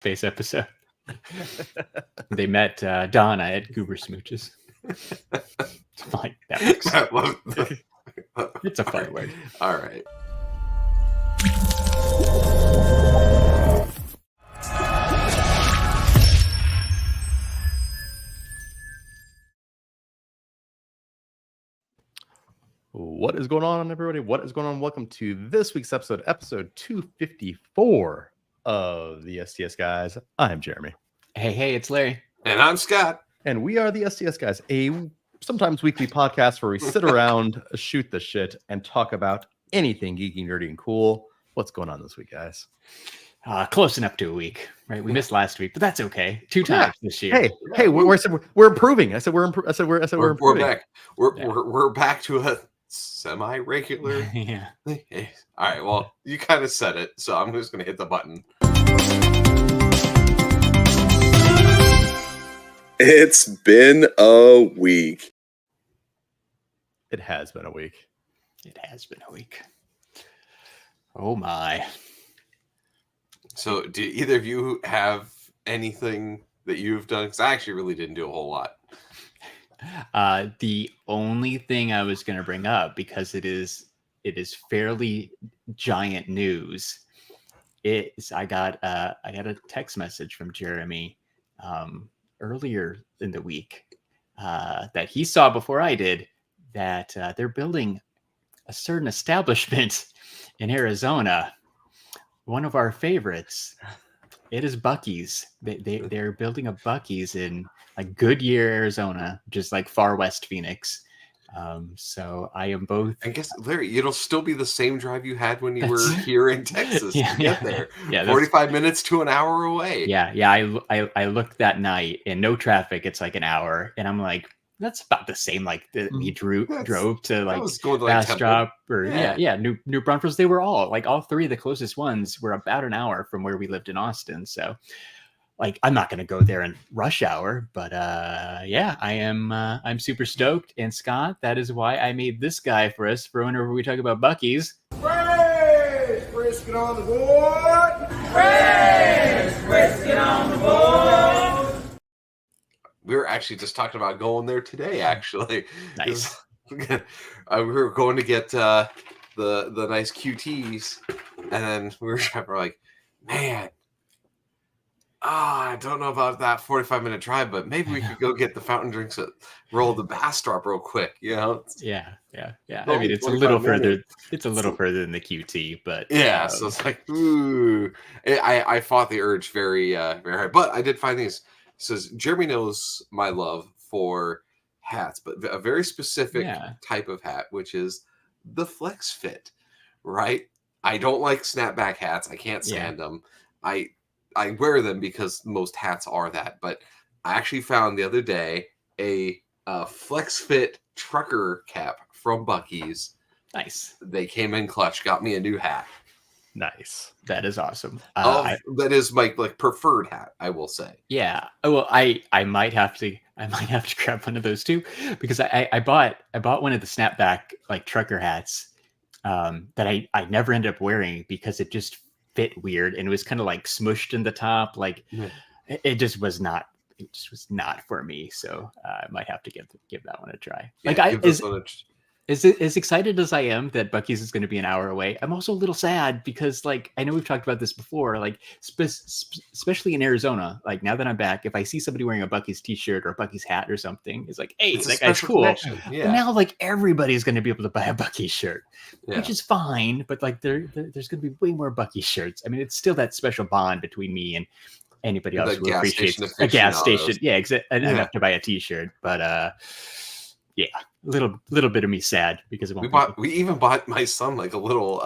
face episode. They met Donna at Goobersmooches. Like, that works. It's a fun word. All right. What is going on, everybody? What is going on? Welcome to this week's episode 254 of the STS Guys. I'm Jeremy. Hey, it's Larry. And I'm Scott. And we are the STS Guys, a sometimes weekly podcast where we sit around, shoot the shit, and talk about anything geeky, nerdy, and cool. What's going on this week, guys? Close enough to a week, right? We missed last week, but that's okay. 2 times this year. Hey, we're improving. I said we're improving. We're back. We're back to a semi-regular. Yeah. Hey. All right. Well, you kind of said it, so I'm just gonna hit the button. It's been a week. It has been a week. It has been a week. Oh my. So, do either of you have anything that you've done? Because I actually really didn't do a whole lot. The only thing I was going to bring up, because it is fairly giant news, is I got a text message from Jeremy earlier in the week that he saw before I did, that they're building a certain establishment in Arizona, one of our favorites. It is Buc-ee's. They're building a Buc-ee's in like Goodyear, Arizona, just like far west Phoenix. So I am both. I guess, Larry, it'll still be the same drive you had when you were here in Texas to get there. Yeah, 45 minutes to an hour away. Yeah. I looked that night and no traffic. It's like an hour, and I'm like, that's about the same. Like we drove to like Bastrop or New Braunfels. They were all 3 of the closest ones were about an hour from where we lived in Austin. So like, I'm not going to go there in rush hour, but I'm super stoked. And Scott, that is why I made this guy for us for whenever we talk about Buc-ee's. Fresh brisket on the board. Fresh brisket on the board. We were actually just talking about going there today, actually. Nice. We were going to get the nice QTs, and then we're like, man, I don't know about that 45-minute drive, but maybe we could go get the fountain drinks at Roll the Bastrop real quick, you know? Yeah. I mean, it's a little further. It's a little further than the QT, but yeah. So it's like, ooh, I fought the urge very, very hard, but I did find these. It says Jeremy knows my love for hats, but a very specific type of hat, which is the flex fit, right? I don't like snapback hats. I can't stand them. I wear them because most hats are that, but I actually found the other day a flex fit trucker cap from Buc-ee's. Nice. They came in clutch, got me a new hat. Nice. That is awesome. That is my preferred hat, I will say. Yeah. Well, I might have to grab one of those too, because I bought one of the snapback like trucker hats that I never ended up wearing because it just fit weird, and it was kind of like smushed in the top. Like it just was not for me. So I might have to give that one a try. As excited as I am that Buc-ee's is going to be an hour away, I'm also a little sad because, like, I know we've talked about this before, like, especially in Arizona, like, now that I'm back, if I see somebody wearing a Buc-ee's t-shirt or a Buc-ee's hat or something, it's like, hey, that guy's cool. Yeah. But now, like, everybody's going to be able to buy a Buc-ee's shirt, which is fine, but, like, there's going to be way more Buc-ee's shirts. I mean, it's still that special bond between me and anybody else who appreciates a gas station. Yeah, enough to buy a t-shirt, but, yeah, little bit of me sad because we even bought my son like a little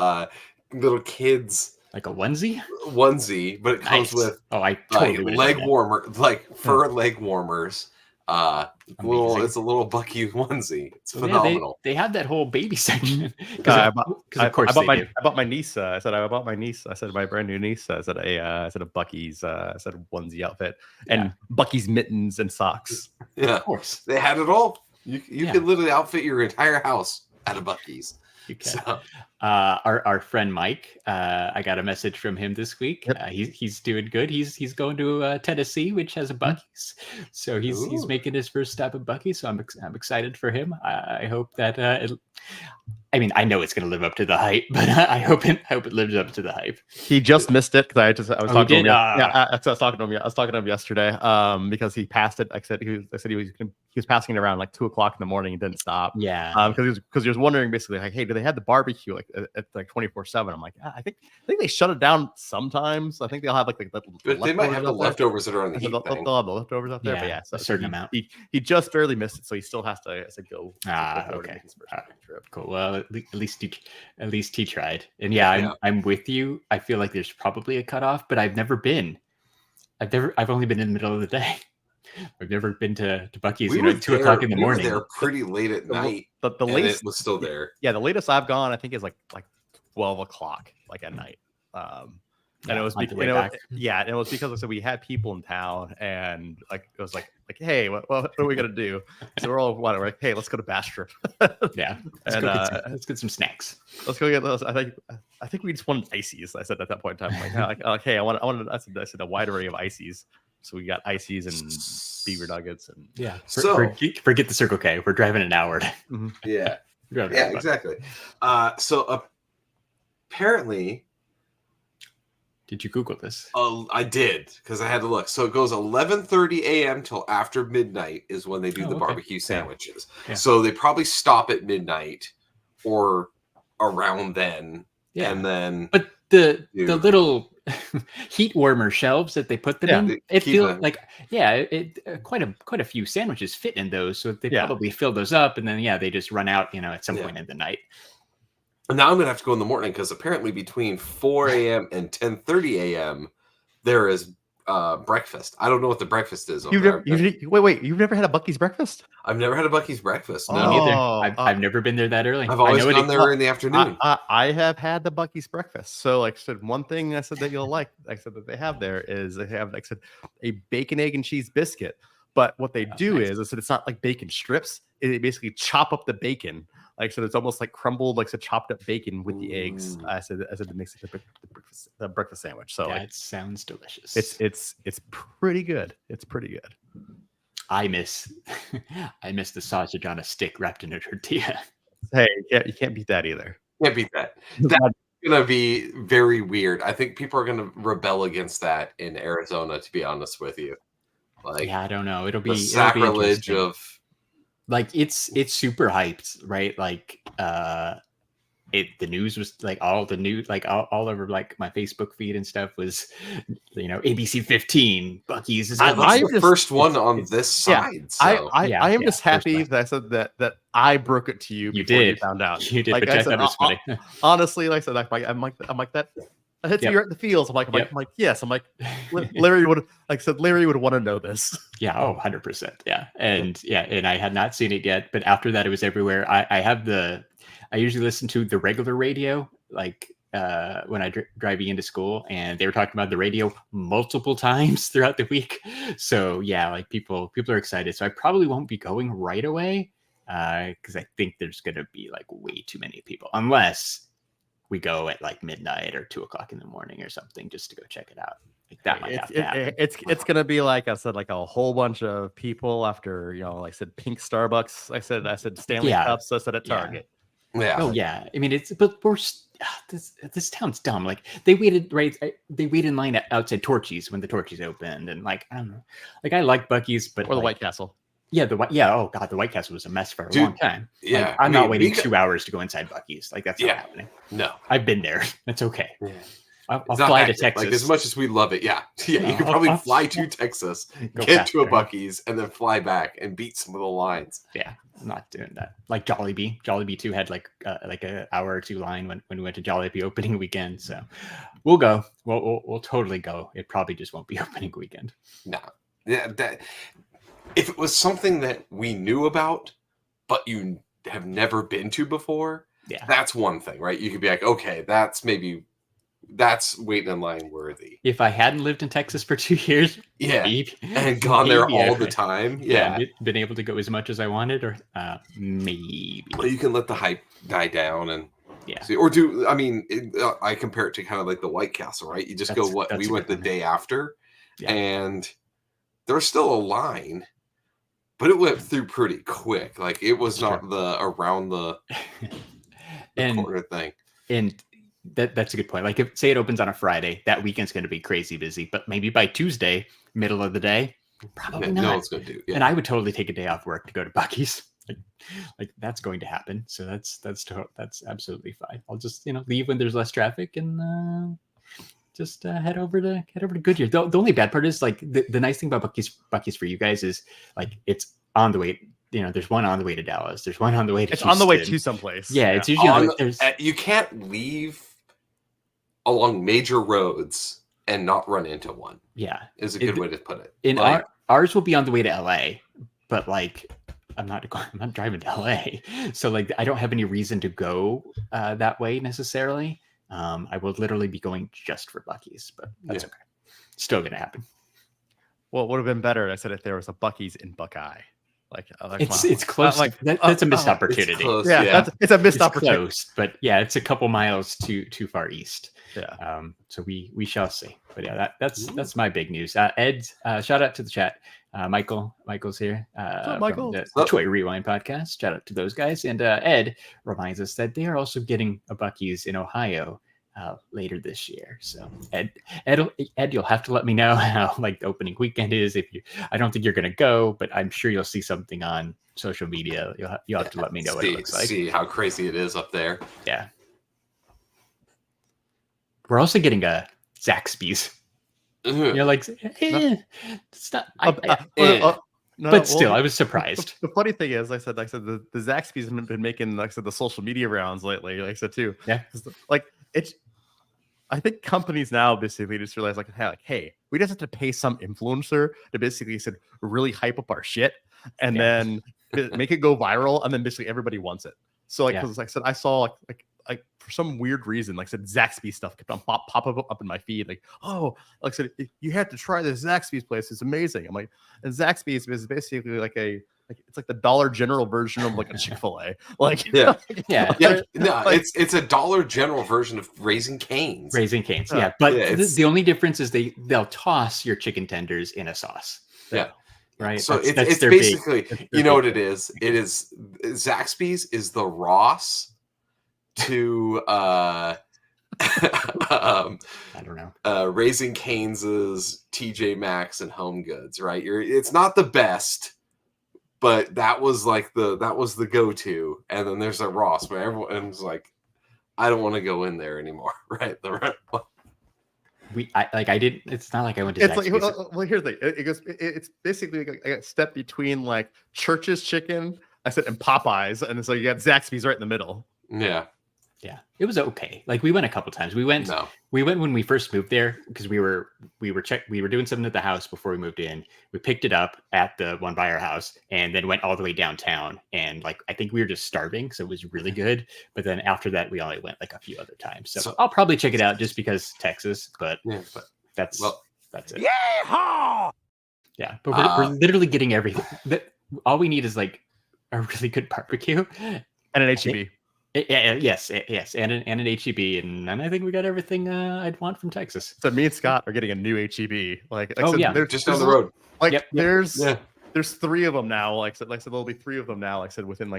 kids like a onesie, but it comes with I totally leg warmer, like fur leg warmers. It's a little Buc-ee onesie. It's phenomenal. They have that whole baby section. I bought my niece. I said my brand new niece. I said a Buc-ee's. I said a onesie outfit and Buc-ee's mittens and socks. Yeah, of course they had it all. You could literally outfit your entire house at a Buc-ee's. You can. So. Our friend Mike, I got a message from him this week. Yep. He's doing good. He's going to Tennessee, which has a Buc-ee's. So he's making his first stop at Buc-ee's. So I'm excited for him. I hope that I know it's going to live up to the hype, but I hope it lives up to the hype. He just missed it because I was talking to him. I was talking to him. I was talking to him yesterday because he passed it. I said he was passing it around like 2:00 in the morning and didn't stop. Yeah. Because he was wondering basically like, hey, do they have the barbecue at like 24/7? I'm like, I think they shut it down sometimes. I think they'll have like they might have the leftovers that are on the heat. They'll have the leftovers out there. Yeah, but yeah, so a certain amount. He just barely missed it, so he still has to go. Okay. Cool. Well, at least he tried. And I'm with you. I feel like there's probably a cutoff, but I've never been. I've only been in the middle of the day. I've never been to Buc-ee's. 2:00 in the morning. They're pretty late at night. But the latest it was still there. Yeah, the latest I've gone, I think, is like 12:00 like at night. And it was because so we had people in town, and like it was like hey, what are we gonna do? So we're all like, hey, let's go to Bass Strip. Yeah, let's get some snacks. Let's go get those. I think we just wanted ices. I said at that point in time, like hey, I said a wide array of ices. So we got ices and beaver nuggets and forget the Circle K. We're driving an hour. Yeah, exactly. So apparently. Did you Google this? I did because I had to look. So it goes 11:30 a.m. till after midnight is when they do the barbecue sandwiches. Yeah. So they probably stop at midnight or around then. Yeah. And then, but the little heat warmer shelves that they put them in, it feels like quite a few sandwiches fit in those. So they probably fill those up, and then they just run out. At some point in the night. Now I'm going to have to go in the morning because apparently between 4 a.m. and 10:30 a.m. there is breakfast. I don't know what the breakfast is. You've never had a Buc-ee's breakfast? I've never had a Buc-ee's breakfast. No, neither. I've never been there that early. I've always gone there in the afternoon. I have had the Buc-ee's breakfast. So, like I said, one thing I said that you'll like, I said that they have there is they have, like I said, a bacon, egg, and cheese biscuit. But what they do is, I said it's not like bacon strips. They basically chop up the bacon. Like I said, it's almost like crumbled, like chopped up bacon with the eggs. I said to mix it the breakfast sandwich. So that sounds delicious. It's pretty good. It's pretty good. I miss the sausage on a stick wrapped in a tortilla. Hey, you can't beat that either. Can't beat that. That's gonna be very weird. I think people are gonna rebel against that in Arizona. To be honest with you, I don't know. It'll be sacrilege of. Like it's super hyped, right? Like the news was like all the news, like all over like my Facebook feed and stuff was, ABC 15 Buc-ee's is I'm the first one on this side. So. I am just happy that I said that I broke it to you. You did. You found out. You did. Like but I thought it was funny. Honestly, like I said, I'm like that. I hit you right in the feels. I'm like, yes. I'm like, Larry would want to know this. Yeah. Oh, 100%. Yeah. And I had not seen it yet, but after that, it was everywhere. I usually listen to the regular radio, like when I driving into school, and they were talking about the radio multiple times throughout the week. So like people are excited. So I probably won't be going right away because I think there's going to be like way too many people, unless we go at like midnight or 2:00 in the morning or something just to go check it out. Like that might have to happen. It's gonna be like I said, like a whole bunch of people after like I said, pink Starbucks. I said Stanley Cups. I said at Target. Yeah. Oh yeah. I mean, this town's dumb. Like they waited in line outside Torchy's when the Torchy's opened, and like I don't know. Like I like Buc-ee's, but the White Castle. Yeah, oh god, the White Castle was a mess for a long time. Yeah, like, I'm not waiting 2 hours to go inside Buc-ee's. Like that's not happening. No, I've been there. That's okay. Yeah. I'll fly to Texas. Like as much as we love it, you could probably fly to Texas, get to a Buc-ee's, and then fly back and beat some of the lines. Yeah, I'm not doing that. Like Jollibee. Jollibee too had like an hour or two line when we went to Jollibee opening weekend. So we'll go. We'll totally go. It probably just won't be opening weekend. No. Yeah, if it was something that we knew about, but you have never been to before, that's one thing, right? You could be like, okay, that's waiting in line worthy. If I hadn't lived in Texas for 2 years, and gone there all the time, been able to go as much as I wanted, or maybe. Well, you can let the hype die down, and Yeah. See, I compare it to kind of like the White Castle, right? You just we went the day after, and there's still a line, but it went through pretty quick. Like it was not around the corner thing. And that's a good point. Like if say it opens on a Friday, that weekend's going to be crazy busy, but maybe by Tuesday, middle of the day, probably not. No, it's going to do. Yeah. And I would totally take a day off work to go to Buc-ee's. Like that's going to happen. So that's absolutely fine. I'll just leave when there's less traffic and just head over to Goodyear. The only bad part is like the nice thing about Buc-ee's for you guys is like it's on the way. There's one on the way to Dallas. There's one on the way to. It's Houston. On the way to someplace. Yeah, it's usually you can't leave along major roads and not run into one. Yeah, is a good way to put it. Ours will be on the way to LA, but like. I'm not driving to LA, so like I don't have any reason to go that way necessarily. I will literally be going just for Buc-ee's, but that's okay. Still gonna happen. Well, it would have been better, I said, if there was a Buc-ee's in Buckeye. It's close. That's a missed opportunity. It's close, it's a missed opportunity. Close, but yeah, it's a couple miles too far east. Yeah. So we shall see. But yeah, that's my big news. Ed, shout out to the chat. Michael's here. Michael? From the Toy Rewind podcast. Shout out to those guys. And Ed reminds us that they are also getting a Buc-ee's in Ohio later this year. So Ed, you'll have to let me know how like the opening weekend is. I don't think you're gonna go, but I'm sure you'll see something on social media. You'll have to let me know what it looks like. See how crazy it is up there. Yeah. We're also getting a Zaxby's. You're like, it's not. But still, I was surprised. The funny thing is, like I said the Zaxby's have been making, like I said, the social media rounds lately. Like I said too. Yeah. Like it's. I think companies now basically just realize hey, we just have to pay some influencer to basically really hype up our shit and then make it go viral, and then basically everybody wants it. So because like I said, I saw like for some weird reason, like I said, Zaxby's stuff kept on pop up in my feed. Like, oh, like I said, you have to try this Zaxby's place. It's amazing. I'm like, and Zaxby's is basically it's like the Dollar General version of like a Chick-fil-A. Like, No, it's a Dollar General version of Raising Cane's. Raising Cane's, yeah. But the only difference is they'll toss your chicken tenders in a sauce. Yeah. Right. So it's basically, you know what it is? It is Zaxby's is the Ross to I don't know. Raising Cane's TJ Maxx and Home Goods, right? It's not the best, but that was the go-to. And then there's a Ross where everyone's like, I don't want to go in there anymore, right? It's not like I went to Zaxby's. Well, here's the thing. It's basically a step between like Church's Chicken, I said, and Popeyes, and so you got Zaxby's right in the middle. Yeah. Yeah, it was okay. Like we went a couple times. We went when we first moved there because we were doing something at the house before we moved in. We picked it up at the one by our house and then went all the way downtown. And like I think we were just starving, so it was really good. But then after that, we only went like a few other times. So I'll probably check it out just because Texas. But that's it. Yeehaw! Yeah, but we're literally getting everything. All we need is like a really good barbecue and an HEB. Yes, and an HEB, and I think we got everything I'd want from Texas. So me and Scott are getting a new HEB. They're just down the road. There's three of them now. Like I said, there'll be three of them now. Like I said, within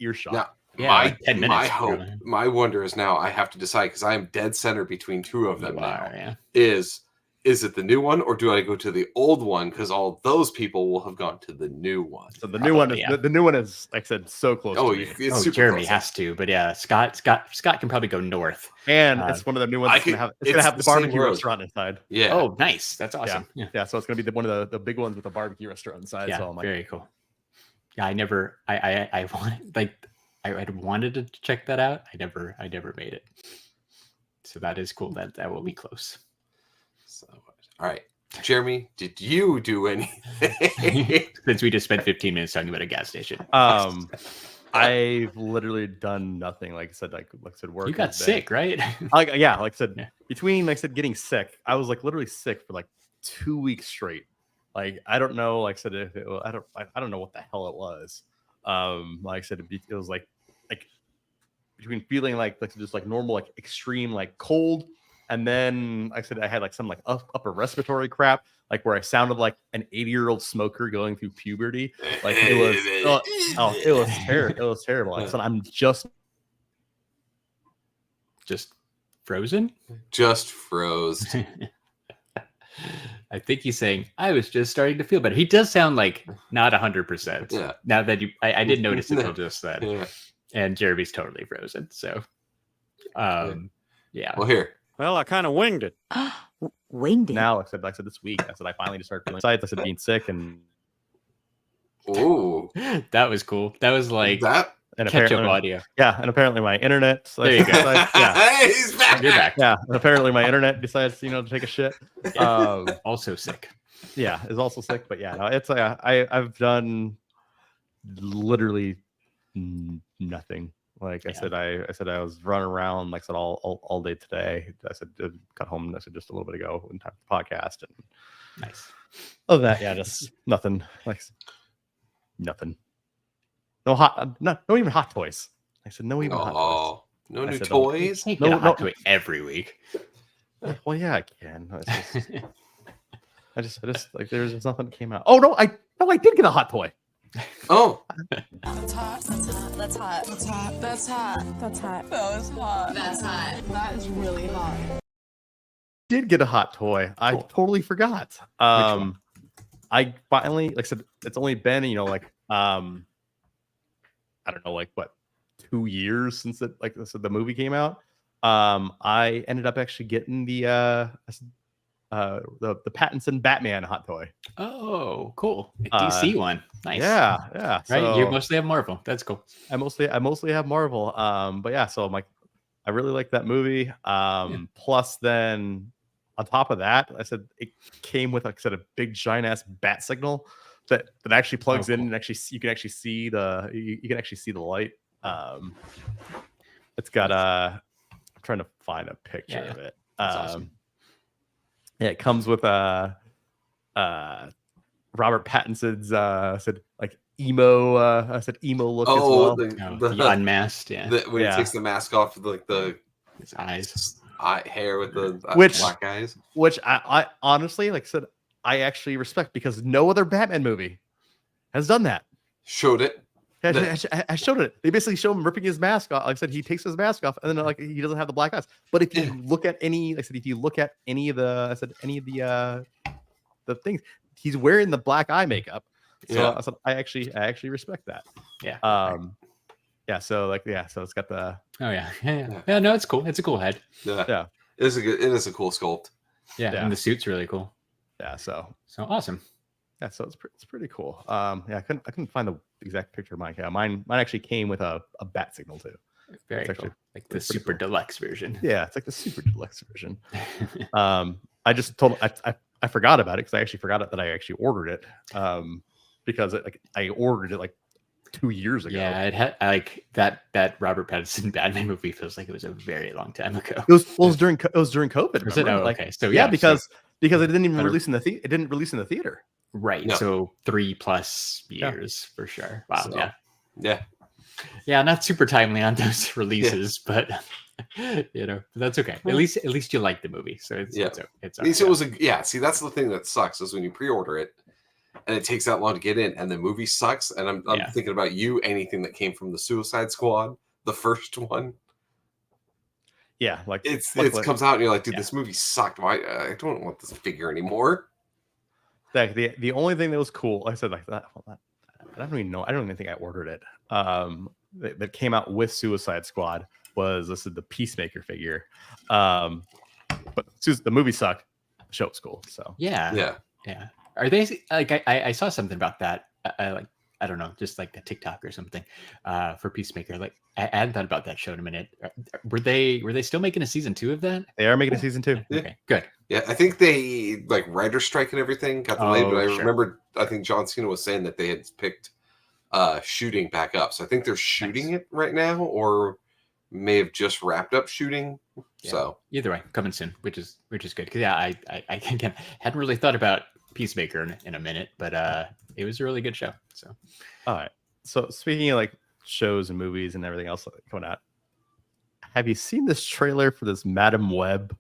earshot. Now, 10 minutes. My hope, my wonder is now I have to decide because I am dead center between two of them now. Is it the new one or do I go to the old one? Because all those people will have gone to the new one. So the new one is, like I said, so close. Oh, to me. It's super Jeremy close. Has to, but yeah, Scott can probably go north. And it's one of the new ones. It's gonna have the barbecue restaurant inside. Yeah. Oh, nice. That's awesome. Yeah. So it's gonna be one of the big ones with the barbecue restaurant inside. Yeah. So very cool. Yeah, I wanted to check that out. I never made it. So that is cool. That will be close. So, all right, Jeremy, did you do anything? Since we just spent 15 minutes talking about a gas station. I've literally done nothing. Like I said, work. You got sick, right? Like I said, between getting sick, I was literally sick for 2 weeks straight. Like I don't know. Like I said, I don't know what the hell it was. Like I said, it was between feeling like just like normal, like extreme, like cold, and then I said I had like some like upper respiratory crap, like where I sounded like an 80-year-old smoker going through puberty. Like it was, it was terrible. It was terrible. I said I'm just frozen. Just froze. I think he's saying I was just starting to feel better. He does sound like not 100%. Yeah. Now that I didn't notice it until just then. Yeah. And Jeremy's totally frozen. So, yeah. Well, here. Well, I kind of winged it. Winged it. now. I said this week. I said I finally just started feeling sides. I said being sick and Ooh. That was cool. That was like That. and catch up apparently, audio. yeah, and apparently my internet. There you go. Yeah, He's back. You're back. yeah, and apparently my internet decides to take a shit. Also sick. Yeah, is also sick, but yeah, no, it's I've done literally nothing. Like I said, I was running around like I said all day today. I said got home. I said just a little bit ago in time for the podcast and Nice. other than that, yeah, just nothing. Like nothing. No even hot toys. I said no even hot toys. Oh, no I new said, toys. You No, get a hot no. toy every week. Well, yeah, I can. I just like there's just nothing that came out. Oh no, I did get a hot toy. Oh, That's hot. That's hot. That's hot. That's hot. That's hot. That's hot. That was hot. That's hot. That is really hot. Did get a hot toy. I totally forgot. one? I finally, like I said, it's only been I don't know, like what, 2 years since it like the movie came out. I ended up actually getting the Pattinson Batman hot toy. Oh, cool. A DC one. Nice. Yeah. Right. So You mostly have Marvel. That's cool. I mostly have Marvel. But yeah, so I'm like, I really like that movie. Plus then on top of that, I said it came with, like I said, a big giant ass bat signal that actually plugs in and actually you can actually see the light. It's got I'm trying to find a picture of it. That's awesome. Yeah, it comes with Robert Pattinson's emo look as well. The unmasked. Yeah. When he takes the mask off, like the His eyes. hair with the black eyes. Which I honestly, like I said, I actually respect because no other Batman movie has done that. Showed it. I showed it. They basically show him ripping his mask off. Like I said, he takes his mask off, and then like he doesn't have the black eyes. But if you look at any, like I said, if you look at any of the things, he's wearing the black eye makeup. So I said, I actually respect that. Yeah. Yeah. So so it's got the. Oh yeah. Yeah. No, it's cool. It's a cool head. Yeah. It is a cool sculpt. Yeah. And the suit's really cool. Yeah. So awesome. Yeah, so it's pretty cool. I couldn't find the exact picture of mine. Yeah, mine actually came with a bat signal too. Very cool. Actually, like the super deluxe version. Yeah, it's like the super deluxe version. I just I forgot about it because I actually forgot that I actually ordered it. Because I ordered it like 2 years ago. Yeah, it had like that Robert Pattinson Batman movie feels like it was a very long time ago. It was during COVID. Was it? Oh, like, okay. So yeah, yeah, because it didn't even release in the it didn't release in the theater. Right. No. So 3+ years for sure. Wow. So, yeah. Yeah. Not super timely on those releases, but that's okay. At least you like the movie. So it's at least it was see, that's the thing that sucks is when you pre-order it and it takes that long to get in and the movie sucks. And I'm thinking about anything that came from the Suicide Squad, the first one. Yeah, like it comes out and you're like, dude, this movie sucked. Why I don't want this figure anymore. Like the only thing that was cool, like I said, like that. I don't even know. I don't even think I ordered it. That came out with Suicide Squad was the Peacemaker figure. But the movie sucked. The show was cool. So yeah. Are they like I saw something about that? I don't know, just like a TikTok or something for Peacemaker. Like I hadn't thought about that show in a minute. Were they still making a season 2 of that? They are making a season 2. Okay, good. Yeah, I think they like writer strike and everything got delayed, but I remember I think John Cena was saying that they had picked shooting back up. So I think they're shooting it right now, or may have just wrapped up shooting. Yeah. So either way, coming soon, which is good. Because I again hadn't really thought about Peacemaker in a minute, but it was a really good show. So all right. So speaking of like shows and movies and everything else coming out, have you seen this trailer for this Madam Web?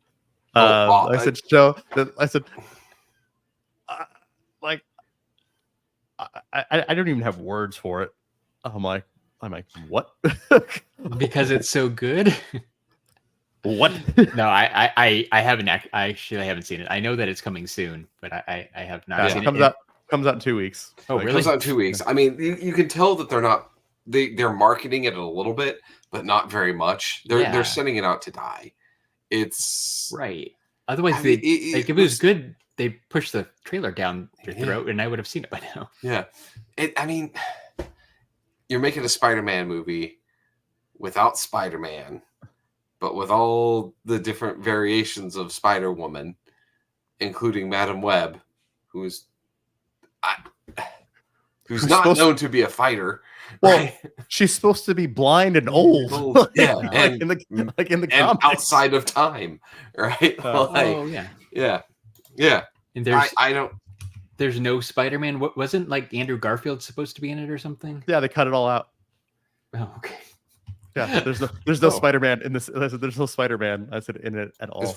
I said, show that. I said, like, I don't even have words for it. I'm like, what? Because it's so good. What? No, I haven't. I actually haven't seen it. I know that it's coming soon, but I have not seen it. Comes out in 2 weeks. Oh, Like, really? Comes out in 2 weeks. I mean, you can tell that they're not. They're marketing it a little bit, but not very much. They're sending it out to die. It's right. Otherwise, if it was good, they push the trailer down your throat, and I would have seen it by now. Yeah. I mean, you're making a Spider-Man movie without Spider-Man, but with all the different variations of Spider-Woman, including Madam Web, who's not known to be a fighter. Well, right? she's supposed to be blind and old. Yeah, in the and comics. outside of time, right? Yeah. And there's no Spider-Man. What wasn't like Andrew Garfield supposed to be in it or something? Yeah, they cut it all out. Oh, okay. Yeah, there's no Spider-Man in this. There's no Spider-Man. I said in it at all. As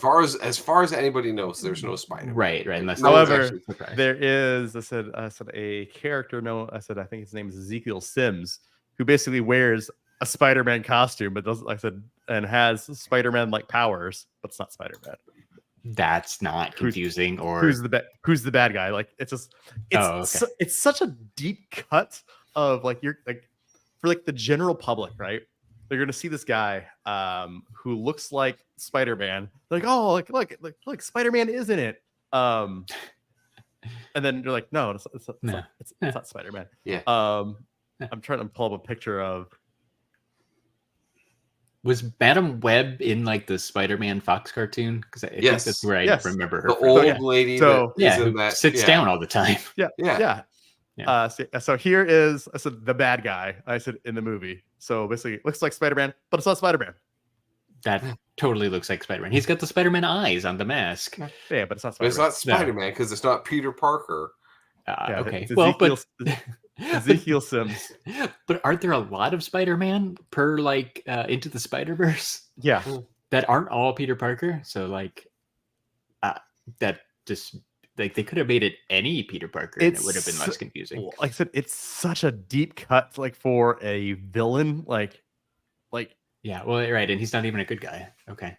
far as anybody knows, there's no Spider-Man. Right. However, there is. I said a character. No, I think his name is Ezekiel Sims, who basically wears a Spider-Man costume, but doesn't. I said and has Spider-Man like powers, but it's not Spider-Man. That's not confusing. Who's the bad guy? Like it's such a deep cut of like you're like for like the general public, right? They're gonna see this guy who looks like Spider-Man. They're like, oh, look, Spider-Man is in it. And then you're like, no, it's not Spider-Man. Yeah. I'm trying to pull up a picture of. Was Madam Web in like the Spider-Man Fox cartoon? Because I think that's where I remember her. The old lady who sits down all the time. Yeah. So here is the bad guy. I said in the movie. So basically, it looks like Spider-Man, but it's not Spider-Man. That totally looks like Spider-Man. He's got the Spider-Man eyes on the mask. Yeah, but it's not Spider-Man. But it's not Spider-Man because it's not Peter Parker. Okay. It's Ezekiel Sims. But aren't there a lot of Spider-Man per like Into the Spider-Verse? Yeah. That aren't all Peter Parker. So like that just like they could have made it any Peter Parker and it would have been less confusing. Like I said, it's such a deep cut like for a villain. Like yeah, well, right, and he's not even a good guy. Okay.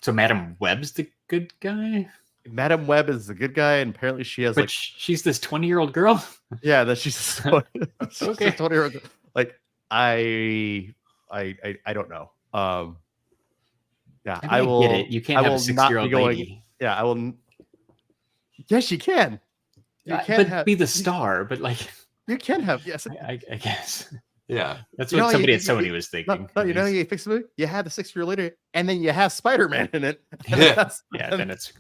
So Madam Web's the good guy? Madam Web is the good guy, and apparently she has she's this 20-year-old girl. Yeah, that she's okay. 20-year-old. Like I don't know. Yeah, I will get it. You can't have a 6-year-old lady. Yeah, I will. Yes, you can. You can be the star, but like you can have. Yes, I guess. Yeah, that's what somebody at Sony was thinking. No, you know, you fix the movie. You had the 6-year later, and then you have Spider-Man in it.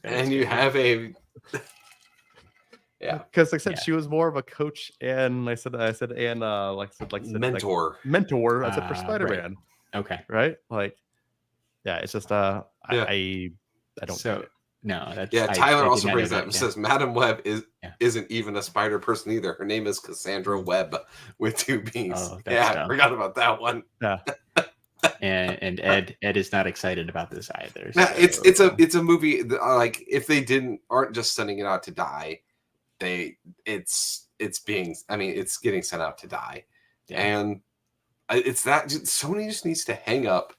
And you have a because like I said, she was more of a coach, and I said mentor. I said for Spider-Man. Right. Okay, right? Like, yeah, it's just I don't. So no, that's Tyler also brings that up. Says Madam Web isn't even a spider person either. Her name is Cassandra Webb with 2 B's. I forgot about that one. Yeah. and Ed is not excited about this either. So. It's a movie that, like if they aren't just sending it out to die, it's getting sent out to die, and it's that Sony just needs to hang up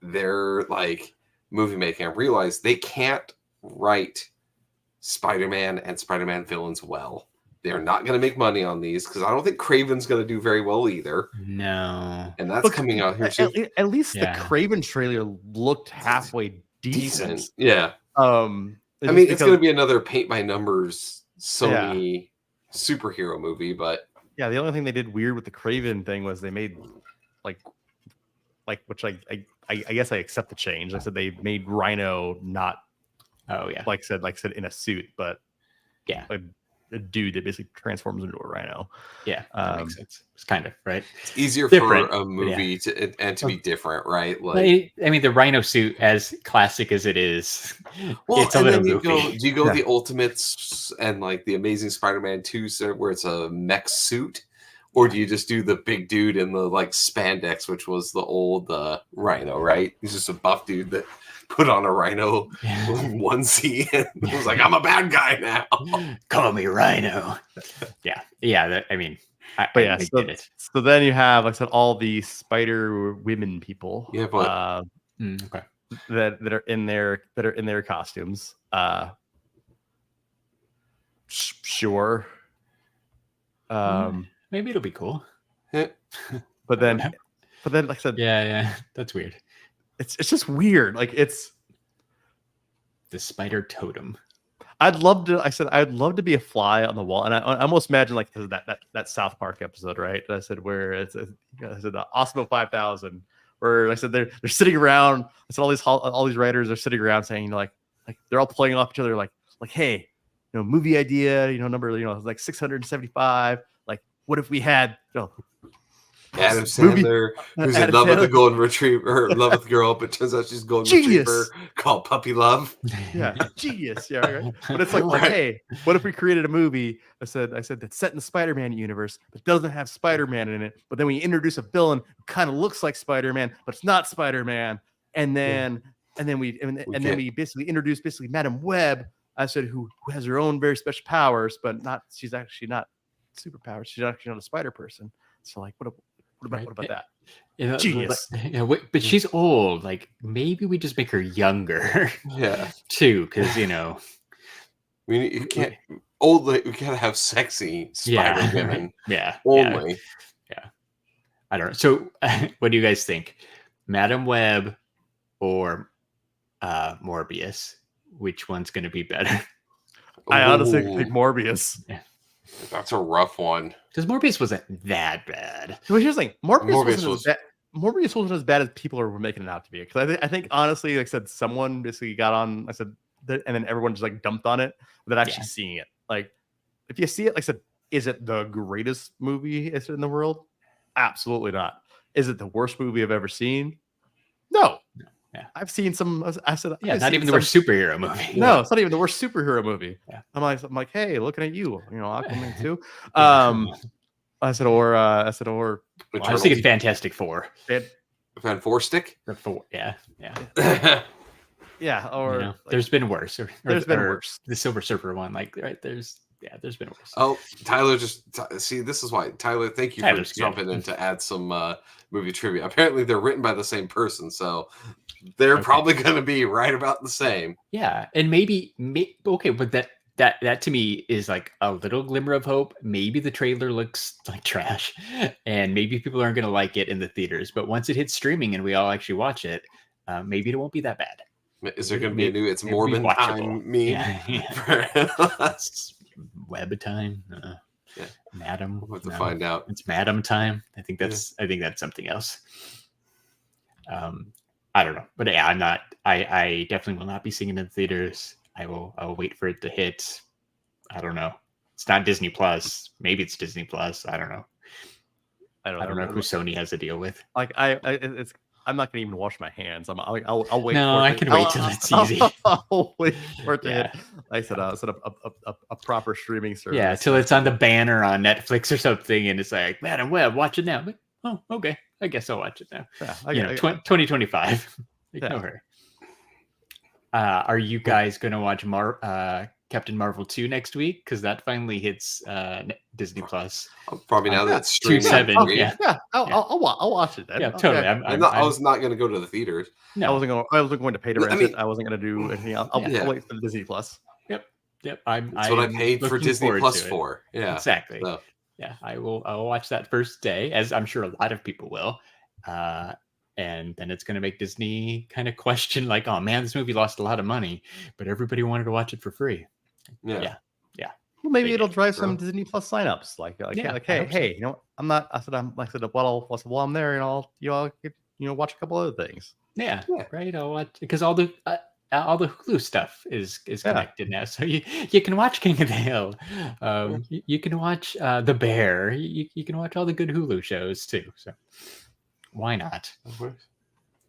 their like movie making and realize they can't write Spider-Man and Spider-Man villains well. They're not going to make money on these because I don't think Kraven's going to do very well either. No, and that's coming out here soon. At least the Kraven trailer looked halfway decent. Yeah. I mean, it's going to be another paint by numbers Sony superhero movie, but the only thing they did weird with the Kraven thing was they made like which I guess I accept the change. I said they made Rhino not like said in a suit, but a dude that basically transforms into a rhino. Yeah, that makes sense. It's kind of right. It's easier different for a movie to be different, right? Like, I mean, the rhino suit, as classic as it is, it's a little goofy. Do you go the Ultimates and like the Amazing Spider-Man 2, where it's a mech suit, Or do you just do the big dude in the like spandex, which was the old Rhino, right? He's just a buff dude that put on a Rhino onesie and was like, I'm a bad guy now. Call me Rhino. Yeah. I mean, so then you have, like I said, all the Spider Women people. Yeah, but okay. that are in their costumes. Sure. Maybe it'll be cool. But then, like I said, yeah, that's weird. It's just weird. Like it's the spider totem. I'd love to be a fly on the wall, and I almost imagine like that South Park episode, right? I said where I said the Osmo 5000, where I said they're sitting around. I said all these writers are sitting around saying, you know, like they're all playing off each other, like hey, you know, movie idea, you know, number, you know, like 675. Like, what if we had, you know, Adam Sandler, who's in love with the golden retriever, or love with the girl, but turns out she's golden retriever called Puppy Love. Yeah, genius. Yeah, right. But it's like, hey, what if we created a movie? I said that's set in the Spider-Man universe, but doesn't have Spider-Man in it. But then we introduce a villain who kind of looks like Spider-Man, but it's not Spider-Man. And then we basically introduce Madam Web. I said who has her own very special powers, but she's actually not superpowers. She's actually not a spider person. So like, what about that? Yeah, genius. But she's old. Like maybe we just make her younger. Yeah, too, because you know, you can't old. We gotta have sexy spider women. Yeah, only. Yeah, I don't know. So, what do you guys think, Madam Web or Morbius? Which one's going to be better? I honestly think Morbius. Yeah. That's a rough one. Because Morbius wasn't that bad. Well, here's the thing. Morbius wasn't as bad as people were making it out to be. Because I think honestly, like I said, someone basically got on. I said, and then everyone just like dumped on it without actually seeing it. Like, if you see it, like I said, is it the greatest movie in the world? Absolutely not. Is it the worst movie I've ever seen? No. Yeah, I've seen some. I said, not even the worst superhero movie. No, it's not even the worst superhero movie. Yeah. I'm like, hey, looking at you, you know, Aquaman too. I said, I was thinking Fantastic Four. Fantastic? The Four, yeah. Yeah, or you know, there's been worse. There's been worse. The Silver Surfer one, like right there's been worse. Oh, Tyler see, this is why Tyler. Thank you for jumping in to add some movie trivia. Apparently, they're written by the same person, so they're probably going to be right about the same. Yeah, and maybe but that to me is like a little glimmer of hope. Maybe the trailer looks like trash, and maybe people aren't going to like it in the theaters. But once it hits streaming and we all actually watch it, maybe it won't be that bad. Is there going to be a new "It's Morbin Time" meme? Yeah. Web time. Madam. We'll have to find out. It's Madam time. I think that's something else. I don't know, but yeah, I'm not. I definitely will not be seeing it in the theaters. I'll wait for it to hit. I don't know. It's not Disney Plus. Maybe it's Disney Plus. I don't know. I don't know who Sony has a deal with. Like I'm not gonna even wash my hands. I'll wait. No, I can wait till it's easy. I'll wait for it to hit. Like I said, a proper streaming service. Yeah, till it's on the banner on Netflix or something, and it's like, Madam Web, watch it now. Like, oh, okay. I guess I'll watch it now. Yeah, 2025. Ignore her. Are you guys gonna watch Captain Marvel 2 next week? Because that finally hits Disney Plus. Probably now that it's streaming. 2/7. I'll watch it then. Yeah, totally. I was not going to go to the theaters. No. I wasn't going to pay to rent it. I wasn't going to do anything else. I'll wait for the Disney Plus. Yep. That's what I paid for Disney Plus for. Yeah, exactly. So. Yeah, I'll watch that first day, as I'm sure a lot of people will. And then it's going to make Disney kind of question, like, oh man, this movie lost a lot of money, but everybody wanted to watch it for free. Yeah. Well, maybe it'll drive some Disney Plus signups. Hey, you know, while I'm there, and I'll watch a couple other things. Yeah. Right. I'll watch because all the Hulu stuff is connected now, so you can watch King of the Hill. You can watch The Bear. You can watch all the good Hulu shows too. So why not?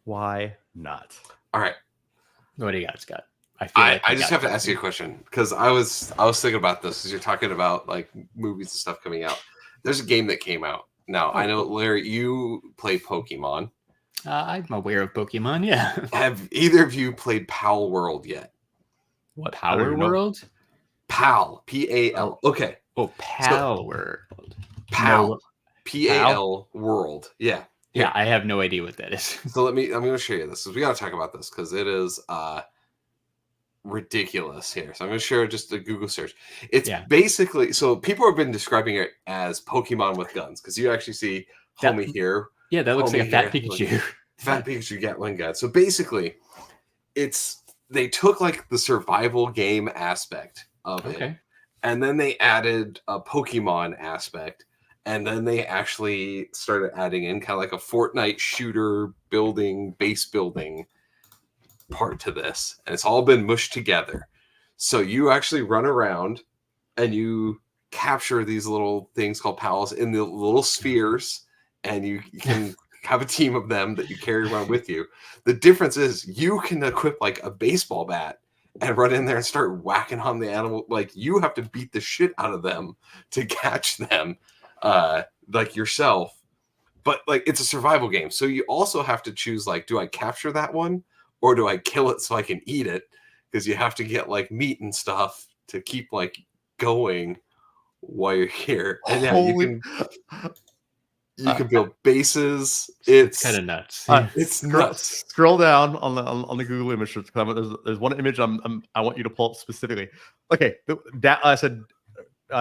Why not? All right. What do you got, Scott? I just have to ask you a question because I was thinking about this as you're talking about like movies and stuff coming out. There's a game that came out. Now, I know, Larry, you play Pokemon. I'm aware of Pokemon, yeah. Have either of you played Pal World yet? What, Power World? Pal, P-A-L. Okay. Oh, Pal World. Pal, No. P-A-L World. Yeah. Yeah, I have no idea what that is. So I'm going to show you this. We got to talk about this because it is ridiculous here. So I'm going to share just a Google search. It's basically, so people have been describing it as Pokemon with guns because you actually see homie here. Yeah, that looks like a fat Pikachu. Fat Pikachu Gatling gun. So basically, they took like the survival game aspect of it, and then they added a Pokemon aspect, and then they actually started adding in kind of like a Fortnite shooter base building part to this, and it's all been mushed together. So you actually run around and you capture these little things called pals in the little spheres, and you can have a team of them that you carry around with you. The difference is you can equip like a baseball bat and run in there and start whacking on the animal. Like you have to beat the shit out of them to catch them, like yourself. But like it's a survival game, so you also have to choose like, do I capture that one or do I kill it so I can eat it? Because you have to get like meat and stuff to keep like going while you're here. And yeah, you can build bases. It's kind of nuts. It's nuts. Scroll down on the Google image. There's one image I want you to pull up specifically. Okay, I said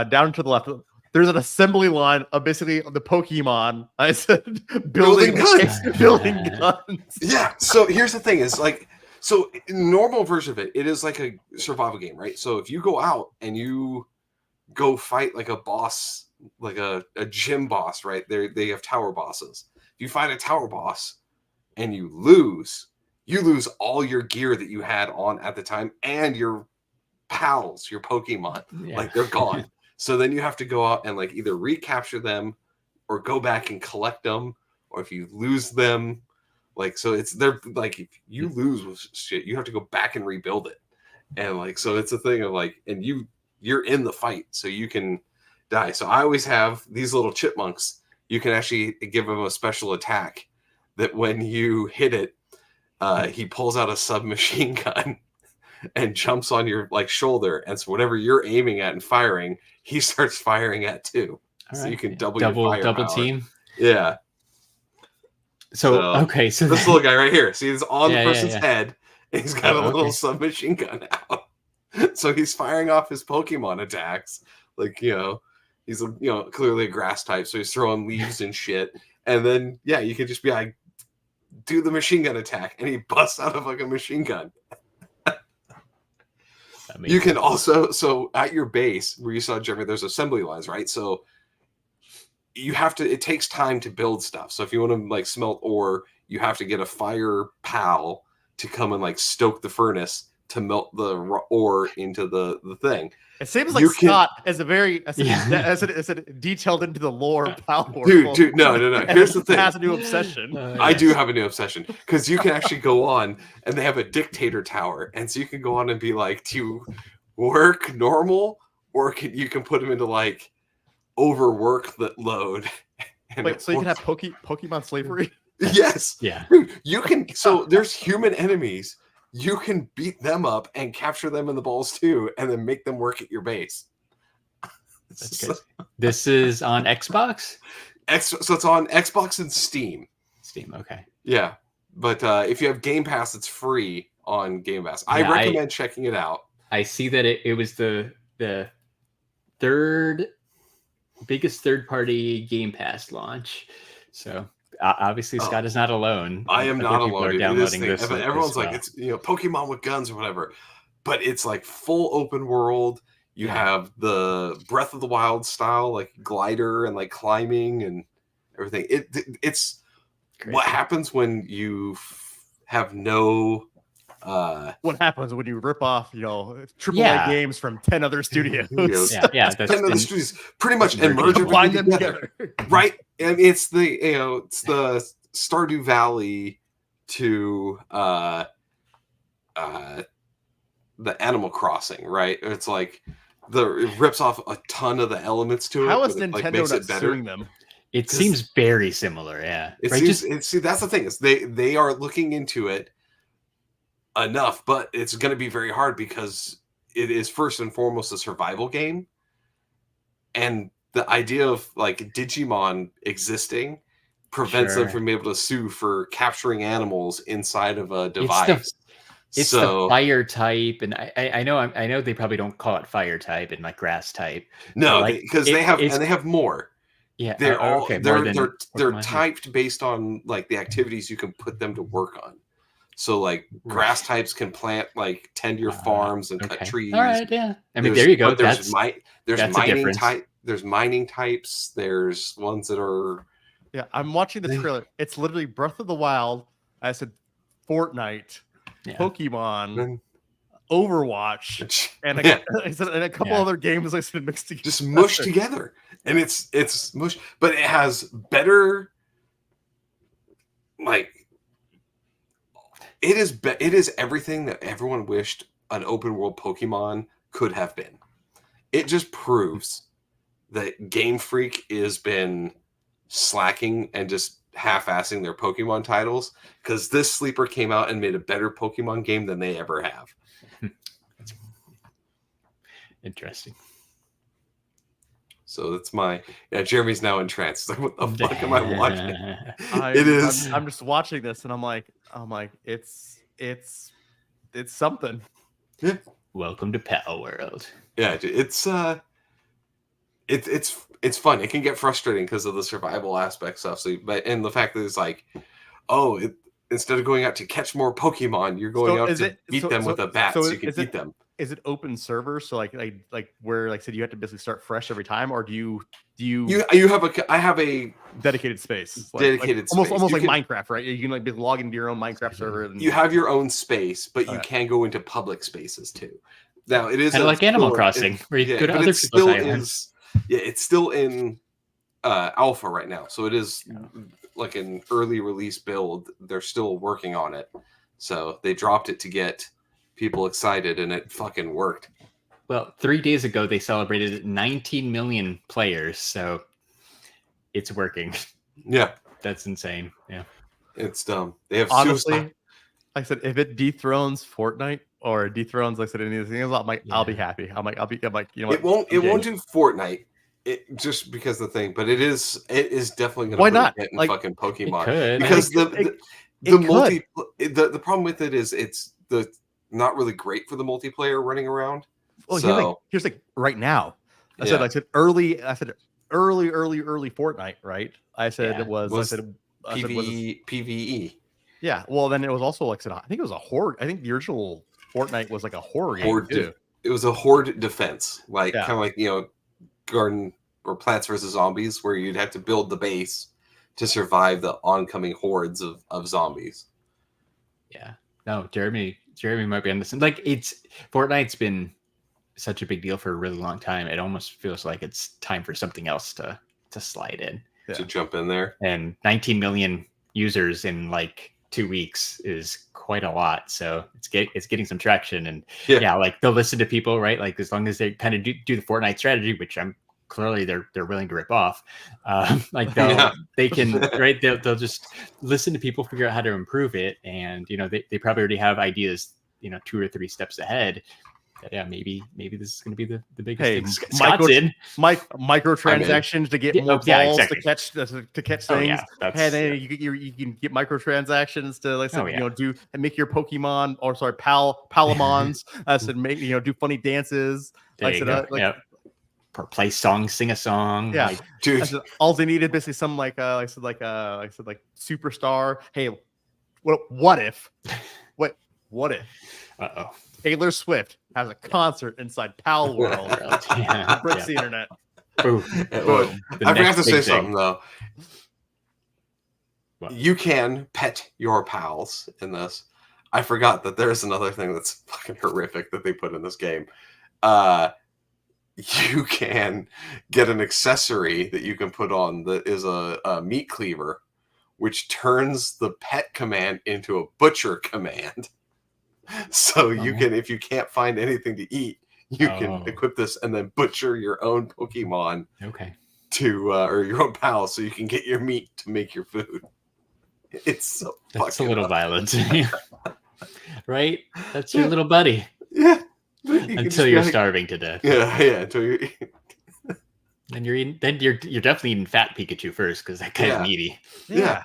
down to the left. There's an assembly line of basically the Pokemon. I said building guns. Building guns. Yeah. So here's the thing: is like, so in normal version of it, it is like a survival game, right? So if you go out and you go fight like a boss, like a gym boss, right? They have tower bosses. If you fight a tower boss and you lose all your gear that you had on at the time and your pals, your Pokemon, like they're gone. So then you have to go out and like either recapture them or go back and collect them. Or if you lose them, like, so they're like, if you lose shit, you have to go back and rebuild it. And like, so it's a thing of like, and you're in the fight, so you can die. So I always have these little chipmunks. You can actually give them a special attack that when you hit it, he pulls out a submachine gun and jumps on your like shoulder, and so whatever you're aiming at and firing, he starts firing at too. So you can double your firepower. Team. Yeah. So this little guy right here, see, it's on the person's head, and he's got a little submachine gun out. So he's firing off his Pokemon attacks, like, he's clearly a grass type, so he's throwing leaves and shit. And then you can just be like, do the machine gun attack, and he busts out of like a machine gun. You can also, so at your base where you saw Jeremy, there's assembly lines, right? So you have to, it takes time to build stuff. So if you want to like smelt ore, you have to get a fire pal to come and like stoke the furnace to melt the ore into the thing. It seems like Scott is detailed into the lore of power. Dude, no. Here's the thing. Has a new obsession. I do have a new obsession because you can actually go on and they have a dictator tower, and so you can go on and be like, do you work normal, or you can put them into like overwork that load. Wait, so you can have Pokemon slavery? Yes. Yeah. Dude, you can. So there's human enemies. You can beat them up and capture them in the balls too, and then make them work at your base. This is on Xbox? So it's on Xbox and Steam. Steam, okay. Yeah. But if you have Game Pass, it's free on Game Pass. I recommend checking it out. I see that it was the biggest third-party Game Pass launch. So obviously Scott is not alone. I am not alone. Downloading this everyone's like, it's Pokemon with guns or whatever, but it's like full open world. You have the Breath of the Wild style, like glider and like climbing and everything. It's crazy. What happens when you have no. What happens when you rip off, AAA games from 10 other studios? That's 10 other studios, pretty much, and merge them together, right? And it's the Stardew Valley to the Animal Crossing, right? It's like it rips off a ton of the elements to it. How is but it, Nintendo makes not it better. suing them? It seems very similar, yeah. It right? seems. See, that's the thing is they are looking into it enough, but it's going to be very hard because it is first and foremost a survival game, and the idea of like Digimon existing prevents them from being able to sue for capturing animals inside of a device. It's the fire type, and I know they probably don't call it fire type and like grass type. No, because they have more. Yeah, they're all okay, they're typed based on like the activities you can put them to work on. So like grass types can tend your farms and cut trees. All right, yeah. I mean, there you go. There's mining type. There's mining types. There's ones that are. Yeah, I'm watching the trailer. It's literally Breath of the Wild. I said Fortnite, Pokemon, Overwatch, and a couple other games I said mixed together. Just mushed together. And it's mush, but it has better it is everything that everyone wished an open world Pokemon could have been. It just proves that Game Freak has been slacking and just half-assing their Pokemon titles, because this sleeper came out and made a better Pokemon game than they ever have. Interesting. So that's Jeremy's now entranced. Like, what the fuck am I watching? I'm just watching this and I'm like, it's something. Yeah. Welcome to Pal World. Yeah, it's fun. It can get frustrating because of the survival aspects of it, and the fact that it's like, instead of going out to catch more Pokemon, you're going out to beat them with a bat so you can beat them. Is it open server? So like where like said you have to basically start fresh every time, or do you I have a dedicated space, space. almost like Minecraft, right? You can like be log into your own Minecraft server. And you have your own space, but you can go into public spaces too. Now it is kind of like Animal Crossing, where you go to other people's islands. It's still in alpha right now, so it is like an early release build. They're still working on it, so they dropped it to get people excited, and it fucking worked. Well, 3 days ago they celebrated 19 million players, so it's working. Yeah, that's insane. Yeah, it's dumb. They have honestly. I said if it dethrones Fortnite or dethrones, like I said, any of these things, I'll be happy. I'm like, you know, it won't do Fortnite. It just because of the thing, but it is definitely going to. Why not? In fucking Pokemon, because the problem with it is it's not really great for the multiplayer running around. Well, here's like right now. I said early Fortnite, right? I said it was PvE. Yeah, well then it was also like I think it was a horde. I think the original Fortnite was like a horror game too. It was a horde defense, kind of like Garden or Plants vs Zombies, where you'd have to build the base to survive the oncoming hordes of zombies. Yeah, no, Jeremy might be on this. Like Fortnite's been such a big deal for a really long time. It almost feels like it's time for something else to slide in, to jump in there. And 19 million users in like 2 weeks is quite a lot, so it's getting some traction, and like they'll listen to people, right? Like as long as they kind of do the Fortnite strategy, which I'm clearly they're willing to rip off, they can right, they'll just listen to people, figure out how to improve it, and they probably already have ideas 2 or 3 steps ahead. Maybe this is going to be the biggest thing. Scott's in. Microtransactions to get more balls to catch things. And then you can get microtransactions to do and make your Pokemon Palamons. I said do funny dances. Play songs, sing a song. Yeah, dude. All they needed basically some superstar. Hey, what if? Uh-oh. Taylor Swift has a concert inside Pal World. Breaks the internet. Boom. I forgot to say something though. What? You can pet your pals in this. I forgot that there's another thing that's fucking horrific that they put in this game. You can get an accessory that you can put on that is a meat cleaver, which turns the pet command into a butcher command. So you can, if you can't find anything to eat, you can equip this and then butcher your own Pokemon. Okay. Or your own pals, so you can get your meat to make your food. It's that's a little violent, right? That's your little buddy. Yeah. Until you're starving to death. Yeah. Until you're. Then you're eating. Then you're definitely eating fat Pikachu first because that guy's meaty. Yeah.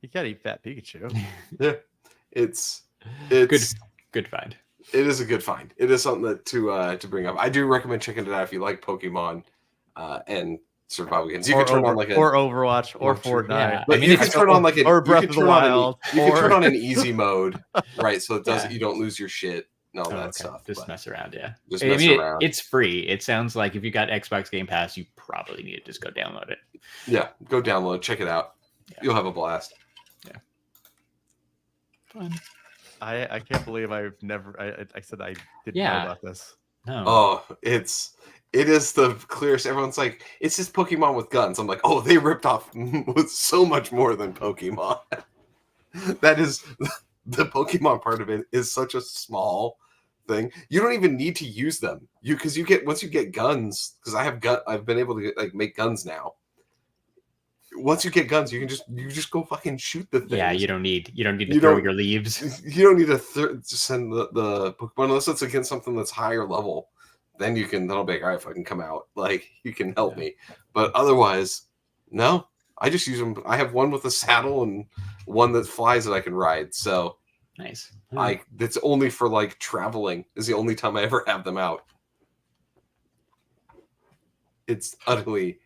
You gotta eat fat Pikachu. Yeah. It's good find. It is a good find. It is something that to bring up. I do recommend checking it out if you like Pokemon and survival games. You can turn on like or Overwatch or Fortnite. Yeah. But you can turn on like or Breath of the Wild. You can turn on an easy mode, right? So it doesn't you don't lose your shit and all that stuff. Just mess around, yeah. Just mess around. It's free. It sounds like if you got Xbox Game Pass, you probably need to just go download it. Yeah, go download, check it out. Yeah. You'll have a blast. Yeah. Fun. I can't believe I've never. I said I didn't know about this. No. Oh, it is the clearest. Everyone's like, it's just Pokemon with guns. I'm like, oh, they ripped off with so much more than Pokemon. That is the Pokemon part of it is such a small thing. You don't even need to use them. Because you get once you get guns. Because I've been able to make guns now. Once you get guns, you just go fucking shoot the things. Yeah, you don't need to throw your leaves. You don't need to send the Pokemon unless it's against something that's higher level. Then that'll be like, all right, if I can come out, like you can help me. But otherwise, no. I just use them. I have one with a saddle and one that flies that I can ride. So nice. It's only for like traveling is the only time I ever have them out. It's utterly,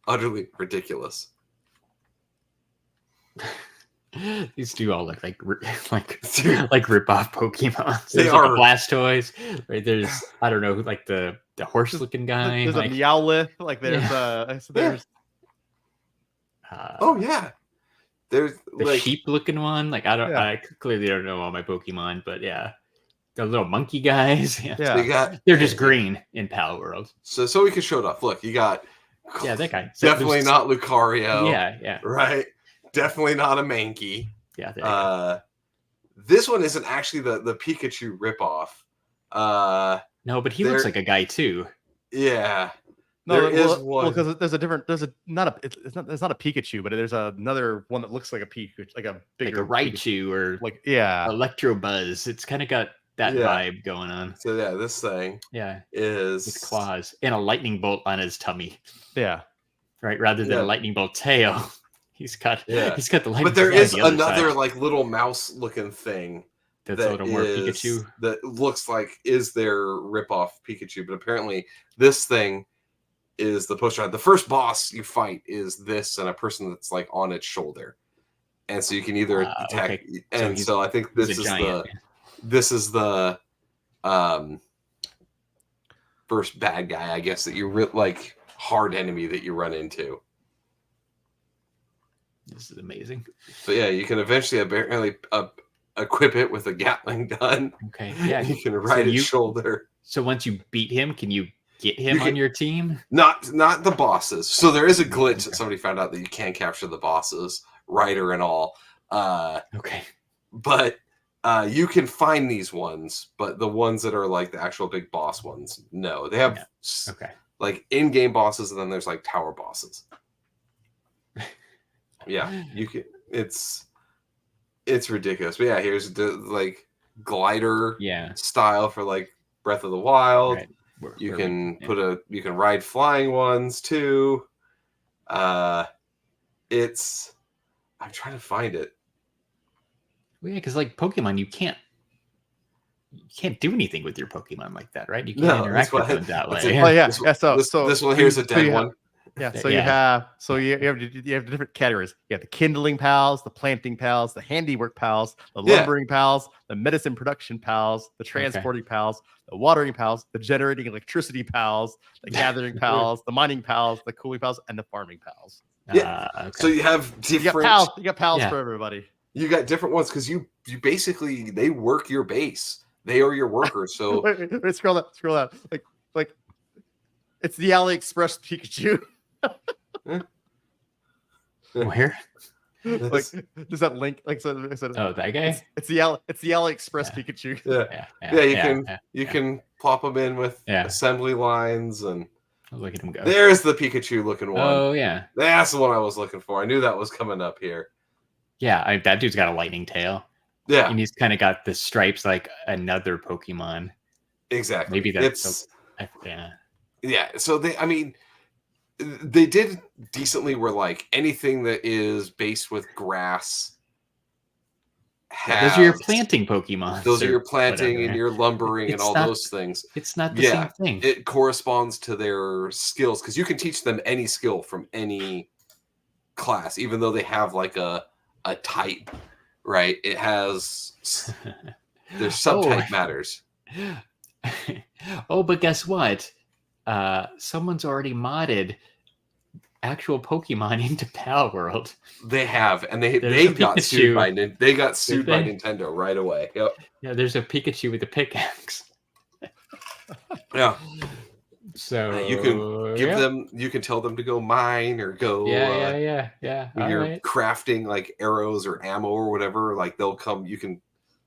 utterly ridiculous. These two all look like rip off Pokemon. They There's are. like a Blastoise, right? There's I don't know, like the horse looking guy. There's like, a Meowth. Like there's Oh yeah. There's the like sheep looking one. Like I clearly don't know all my Pokemon, but yeah. The little monkey guys. Yeah. They're just green in Pal World. So we can show it off. Look, you got that guy. Definitely not Lucario. Yeah. Right. Definitely not a Mankey. Yeah. This one isn't actually the Pikachu ripoff. No, but he looks like a guy too. Yeah. No, there is one because there's not a Pikachu, but there's another one that looks like a Pikachu, like a bigger like a Raichu or like Electrobuzz. It's kind of got that vibe going on. So this thing is with claws and a lightning bolt on his tummy. Yeah. Right, rather than a lightning bolt tail. He's got the lightning. But there is another like little mouse looking thing that's a little more Pikachu. That looks like is their ripoff Pikachu, but apparently this thing is the poster. The first boss you fight is this and a person that's like on its shoulder. And so you can either attack and so I think this is the first bad guy, I guess, that you like hard enemy that you run into. This is amazing. So yeah, you can eventually apparently equip it with a Gatling gun. Okay, yeah, you can ride its shoulder. So once you beat him, can you get him on your team? Not the bosses. So there is a glitch that somebody found out that you can capture the bosses, Ryder and all. Okay, but you can find these ones, but the ones that are like the actual big boss ones, no, they have like in-game bosses, and then there's like tower bosses. Yeah, you can. It's ridiculous. But yeah, here's the like glider style for like Breath of the Wild. Right. You can ride flying ones too. I'm trying to find it. Well, yeah, because like Pokemon, you can't do anything with your Pokemon like that, right? You can't interact with them that way. Oh yeah. So this one here's a dead one. Yeah, so you have different categories. You have the kindling pals, the planting pals, the handiwork pals, the lumbering pals, the medicine production pals, the transporting pals, the watering pals, the generating electricity pals, the gathering pals, the mining pals, the cooling pals, and the farming pals. Yeah. So you have different. You got pals for everybody. You got different ones because you basically they work your base. They are your workers. So wait, scroll out. Like it's the AliExpress Pikachu. Where? Like, does that link? Like, so Oh, that guy. It's the AliExpress Pikachu. You can plop them in with assembly lines and look at him go. There's the Pikachu looking one. Oh yeah, that's the one I was looking for. I knew that was coming up here. Yeah, that dude's got a lightning tail. Yeah, and he's kind of got the stripes like another Pokemon. Exactly. Maybe that's yeah. So they did decently. Where like anything that is based with grass. Those are your planting Pokemon. Those are your planting and your lumbering and all those things. It's not the same thing. It corresponds to their skills because you can teach them any skill from any class, even though they have like a type, right? It has their subtype matters. Oh, but guess what? Someone's already modded actual Pokemon into Pal World. They have, and they got sued by Nintendo right away. Yep. Yeah, there's a Pikachu with a pickaxe. Yeah. So you can give them, you can tell them to go mine or go. Yeah. When you're crafting like arrows or ammo or whatever, like they'll come. You can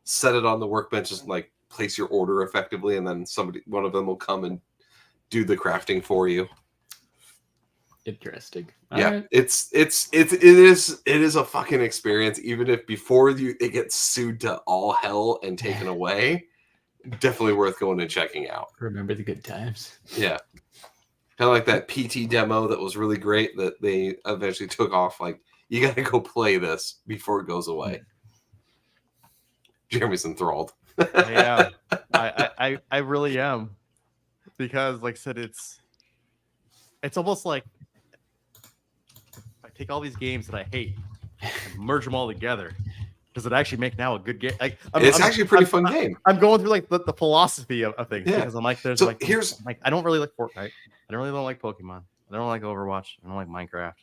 set it on the workbench, just like place your order effectively, and then one of them will come and do the crafting for you. Interesting. It is a fucking experience, even if before it gets sued to all hell and taken away. Definitely worth going and checking out. Remember the good times. Yeah. Kind of like that PT demo that was really great that they eventually took off. Like, you got to go play this before it goes away. Jeremy's enthralled. I am. I really am. Because, like I said, it's almost like I take all these games that I hate and merge them all together. Does it actually make now a good game? Like, it's actually a pretty fun game. I'm going through like the philosophy of things because I'm like, I don't really like Fortnite. I don't like Pokemon. I don't like Overwatch. I don't like Minecraft.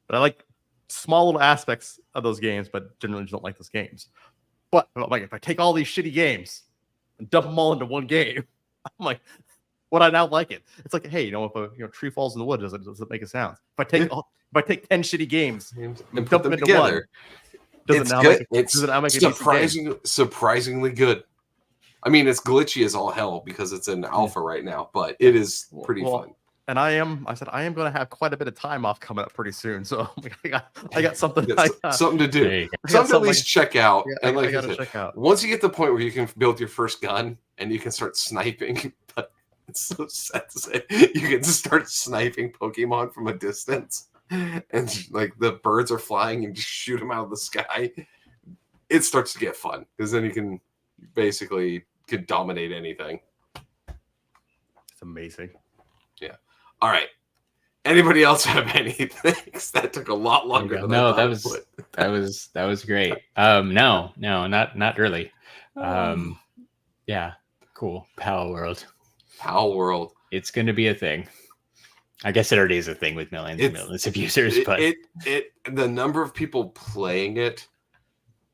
But I like small little aspects of those games, but generally don't like those games. But I'm like, if I take all these shitty games and dump them all into one game, I'm like, would I now like it? It's like, hey, if a tree falls in the wood, does it make a sound? If I take 10 shitty games and dump them into one. It's good. It's surprisingly good. I mean, it's glitchy as all hell because it's in alpha right now, but it is pretty fun. And I am going to have quite a bit of time off coming up pretty soon, so I got something. Something to do. Something to at least check out. Yeah, and I gotta check out. Once you get to the point where you can build your first gun and you can start sniping, but it's so sad to say, you can start sniping Pokemon from a distance. And like the birds are flying and just shoot them out of the sky. It starts to get fun because then you can dominate anything. It's amazing. Yeah. All right. Anybody else have anything? That took a lot longer than I thought. That was great. No, not really. Yeah, cool. Pal World. It's going to be a thing. I guess it already is a thing with millions and millions of users, but the number of people playing it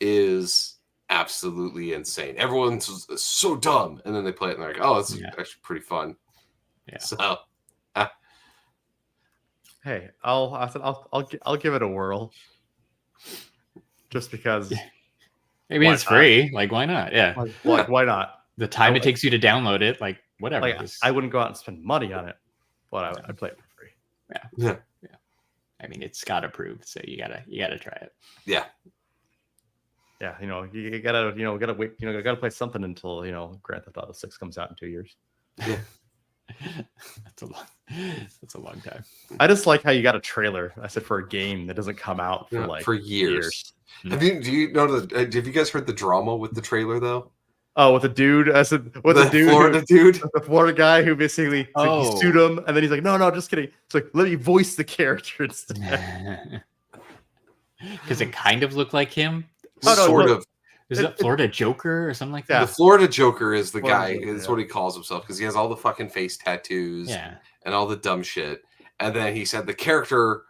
is absolutely insane. Everyone's so dumb, and then they play it and they're like, "Oh, it's actually pretty fun." Yeah. So, hey, I'll give it a whirl, just because. Maybe it's free. Like, why not? Yeah. Why not? The time it takes you to download it, like whatever. Like, I wouldn't go out and spend money on it. But I'd play it for free. Yeah. I mean, it's got approved, so you gotta try it. Yeah. Yeah, you gotta wait. Gotta play something until Grand Theft Auto 6 comes out in 2 years. Yeah. That's a long time. I just like how you got a trailer. I said for a game that doesn't come out for years. Have you guys heard the drama with the trailer though? Oh, with the dude. I said with the Florida dude, the Florida guy who basically he sued him, and then he's like, no, just kidding. It's like, let me voice the character instead. Because it kind of looked like him. Sort of. Is it Florida Joker or something like that? The Florida Joker is the guy. Is what he calls himself because he has all the fucking face tattoos and all the dumb shit. And then he said the character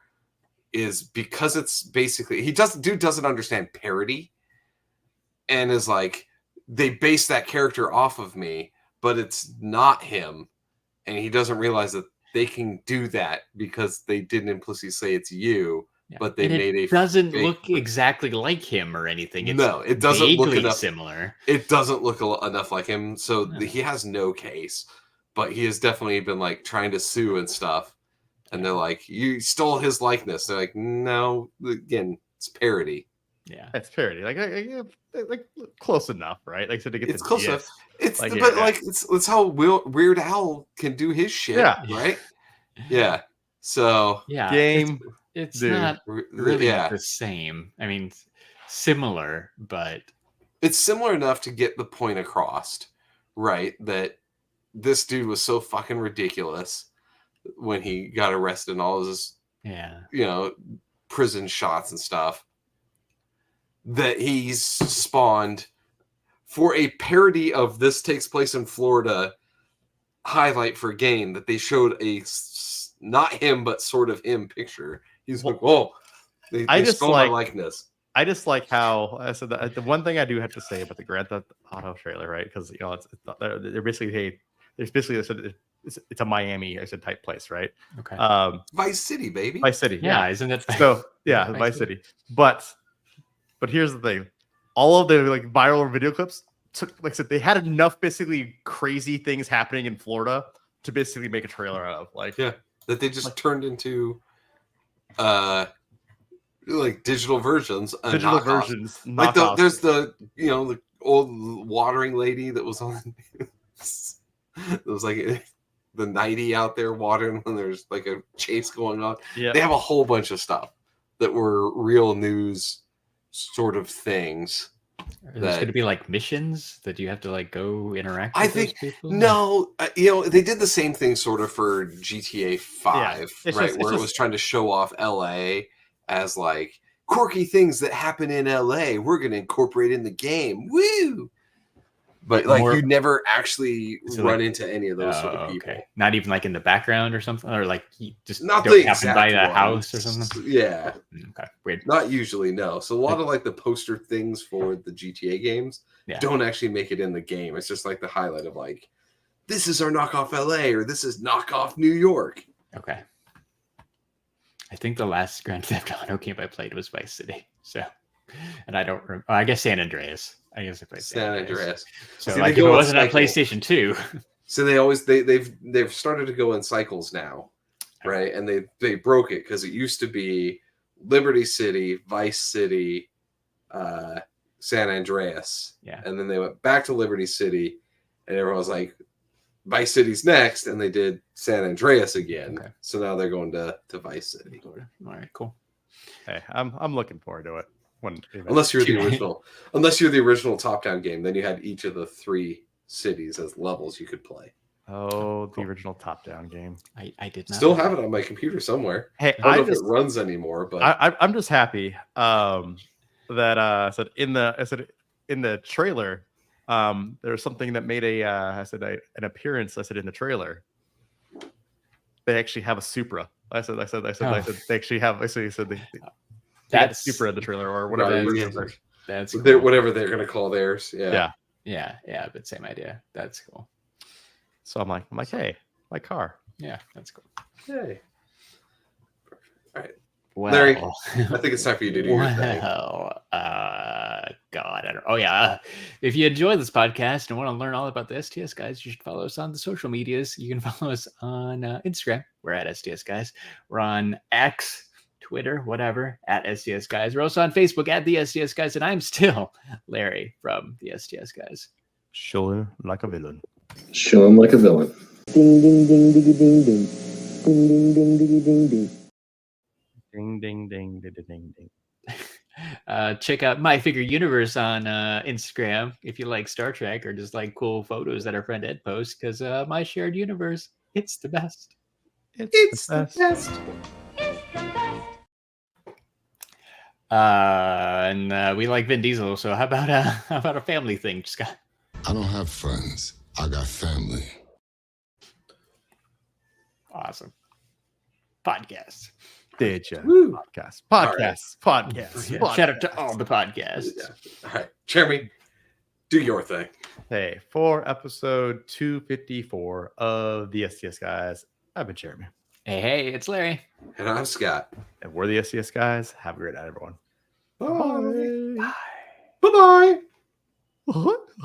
is because it's basically dude doesn't understand parody, and is like, they base that character off of me, but it's not him. And he doesn't realize that they can do that because they didn't implicitly say it's you, but they and made it doesn't look exactly like him or anything. It's it doesn't look enough similar. It doesn't look enough like him, so he has no case. But he has definitely been like trying to sue and stuff, and they're like, "You stole his likeness." They're like, "No, again, it's parody." Yeah, it's parody. Like close enough, right? Like so to get it's close enough. It's like, it's how Weird Al can do his shit, right? Yeah. So game. It's not really the same. I mean, similar, but it's similar enough to get the point across, right? That this dude was so fucking ridiculous when he got arrested and all of his, prison shots and stuff, that he's spawned for a parody of This Takes Place in Florida highlight for game that they showed a not him, but sort of him picture. He's like, "Oh, they stole my likeness." I just like how I said that the one thing I do have to say about the Grand Theft Auto trailer, right? Because they're basically it's a Miami type place, right? Okay. Vice City, baby. Vice City, yeah, isn't it? So yeah, Vice City. But here's the thing: all of the like viral video clips took, like I said, they had enough basically crazy things happening in Florida to basically make a trailer out of. Like that they just turned into like digital versions. Like there's the the old watering lady that was on. It was like the 90 out there watering when there's like a chase going on. Yeah, they have a whole bunch of stuff that were real news sort of things. There's going to be like missions that you have to like go interact with. I think those people? no, they did the same thing sort of for GTA 5, right? Where it was trying to show off LA as like quirky things that happen in LA. We're going to incorporate in the game. Woo! But like you never actually run into any of those sort of people. Okay. Not even like in the background or something, or like you just not don't happen by the house or something. Yeah. Okay. Weird. Not usually, no. So a lot of like the poster things for the GTA games don't actually make it in the game. It's just like the highlight of like, this is our knockoff LA or this is knockoff New York. Okay. I think the last Grand Theft Auto game I played was Vice City. So, and I don't remember. I guess San Andreas. I guess I played San Andreas. So like if it wasn't on PlayStation 2. So they've started to go in cycles now, right? And they broke it because it used to be Liberty City, Vice City, San Andreas. Yeah. And then they went back to Liberty City, and everyone was like, Vice City's next, and they did San Andreas again. Okay. So now they're going to Vice City. All right, cool. Hey, I'm looking forward to it. Unless you're the original top-down game, then you had each of the 3 cities as levels you could play. Oh, the original top-down game. I did not still have it on my computer somewhere. Hey, I don't know if it runs anymore, but I'm just happy that I said in the trailer there's something that made an appearance. I said in the trailer they actually have a Supra. I said they actually have. I said they that's Supra in the trailer or whatever. That's cool. Whatever they're gonna call theirs. Yeah. But same idea. That's cool. So I'm like, hey, my car. Yeah, that's cool. Hey. All right. Well, Larry, I think it's time for you to do your thing. God, I don't. Oh yeah, if you enjoy this podcast and want to learn all about the STS Guys, you should follow us on the social medias. You can follow us on Instagram. We're at STS Guys. We're on X, Twitter, whatever, at STS Guys. We're also on Facebook at the STS Guys, and I'm still Larry from the STS Guys. Showing like a villain. Show him like a villain. Ding ding ding ding ding ding. Ding ding ding ding ding ding. Ding ding ding ding ding ding. Check out My Figure Universe on Instagram if you like Star Trek or just like cool photos that our friend Ed posts, because My Shared Universe, it's the best. It's the best. And we like Vin Diesel, so how about a family thing, Scott? I don't have friends. I got family. Awesome. Podcast. Did you? Podcast. Yeah. Shout out to all the podcasts. Yeah. All right. Jeremy, do your thing. Hey, for episode 254 of the STS Guys, I've been Jeremy. Hey, it's Larry. And I'm Scott. And we're the STS guys. Have a great night, everyone. Bye. Bye. Bye-bye. What?